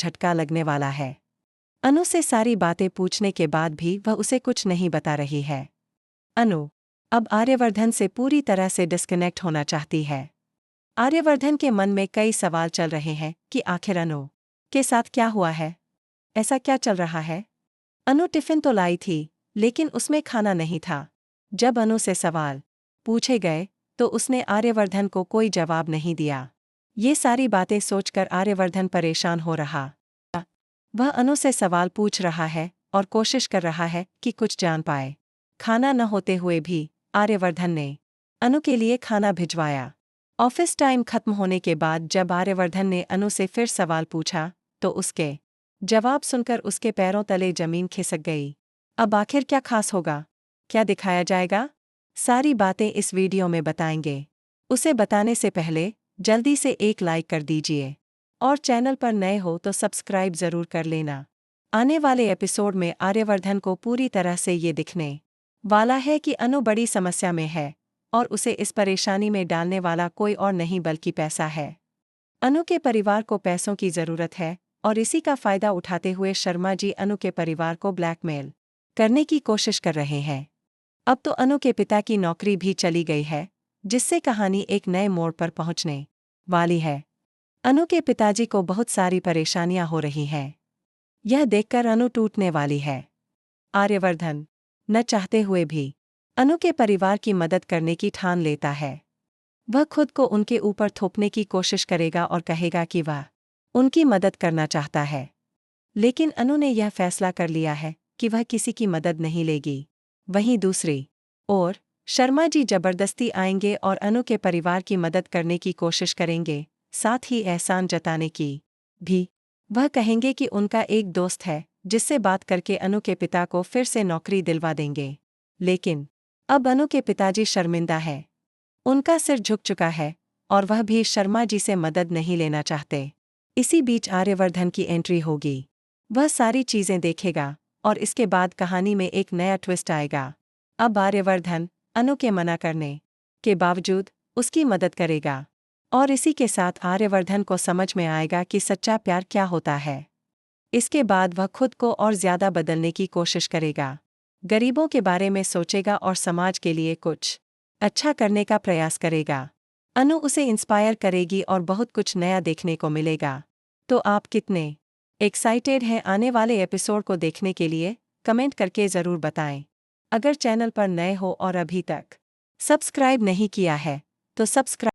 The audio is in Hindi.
झटका लगने वाला है। अनु से सारी बातें पूछने के बाद भी वह उसे कुछ नहीं बता रही है। अनु अब आर्यवर्धन से पूरी तरह से डिस्कनेक्ट होना चाहती है। आर्यवर्धन के मन में कई सवाल चल रहे हैं कि आखिर अनु के साथ क्या हुआ है, ऐसा क्या चल रहा है। अनु टिफिन तो लाई थी, लेकिन उसमें खाना नहीं था। जब अनु से सवाल पूछे गए तो उसने आर्यवर्धन को कोई जवाब नहीं दिया। ये सारी बातें सोचकर आर्यवर्धन परेशान हो रहा। वह अनु से सवाल पूछ रहा है और कोशिश कर रहा है कि कुछ जान पाए। खाना न होते हुए भी आर्यवर्धन ने अनु के लिए खाना भिजवाया। ऑफिस टाइम खत्म होने के बाद जब आर्यवर्धन ने अनु से फिर सवाल पूछा तो उसके जवाब सुनकर उसके पैरों तले जमीन खिसक गई। अब आखिर क्या खास होगा, क्या दिखाया जाएगा, सारी बातें इस वीडियो में बताएंगे। उसे बताने से पहले जल्दी से एक लाइक कर दीजिए और चैनल पर नए हो तो सब्सक्राइब जरूर कर लेना। आने वाले एपिसोड में आर्यवर्धन को पूरी तरह से ये दिखने वाला है कि अनु बड़ी समस्या में है और उसे इस परेशानी में डालने वाला कोई और नहीं बल्कि पैसा है। अनु के परिवार को पैसों की जरूरत है और इसी का फायदा उठाते हुए शर्मा जी अनु के परिवार को ब्लैकमेल करने की कोशिश कर रहे हैं। अब तो अनु के पिता की नौकरी भी चली गई है, जिससे कहानी एक नए मोड़ पर पहुंचने वाली है। अनु के पिताजी को बहुत सारी परेशानियां हो रही हैं। यह देखकर अनु टूटने वाली है। आर्यवर्धन न चाहते हुए भी अनु के परिवार की मदद करने की ठान लेता है। वह खुद को उनके ऊपर थोपने की कोशिश करेगा और कहेगा कि वह उनकी मदद करना चाहता है। लेकिन अनु ने यह फैसला कर लिया है कि वह किसी की मदद नहीं लेगी। वहीं दूसरी ओर शर्मा जी जबरदस्ती आएंगे और अनु के परिवार की मदद करने की कोशिश करेंगे, साथ ही एहसान जताने की भी। वह कहेंगे कि उनका एक दोस्त है जिससे बात करके अनु के पिता को फिर से नौकरी दिलवा देंगे। लेकिन अब अनु के पिताजी शर्मिंदा है, उनका सिर झुक चुका है और वह भी शर्मा जी से मदद नहीं लेना चाहते। इसी बीच आर्यवर्धन की एंट्री होगी। वह सारी चीजें देखेगा और इसके बाद कहानी में एक नया ट्विस्ट आएगा। अब आर्यवर्धन अनु के मना करने के बावजूद उसकी मदद करेगा और इसी के साथ आर्यवर्धन को समझ में आएगा कि सच्चा प्यार क्या होता है। इसके बाद वह खुद को और ज्यादा बदलने की कोशिश करेगा, गरीबों के बारे में सोचेगा और समाज के लिए कुछ अच्छा करने का प्रयास करेगा। अनु उसे इंस्पायर करेगी और बहुत कुछ नया देखने को मिलेगा। तो आप कितने एक्साइटेड हैं आने वाले एपिसोड को देखने के लिए, कमेंट करके ज़रूर बताएं। अगर चैनल पर नए हो और अभी तक सब्सक्राइब नहीं किया है तो सब्सक्राइब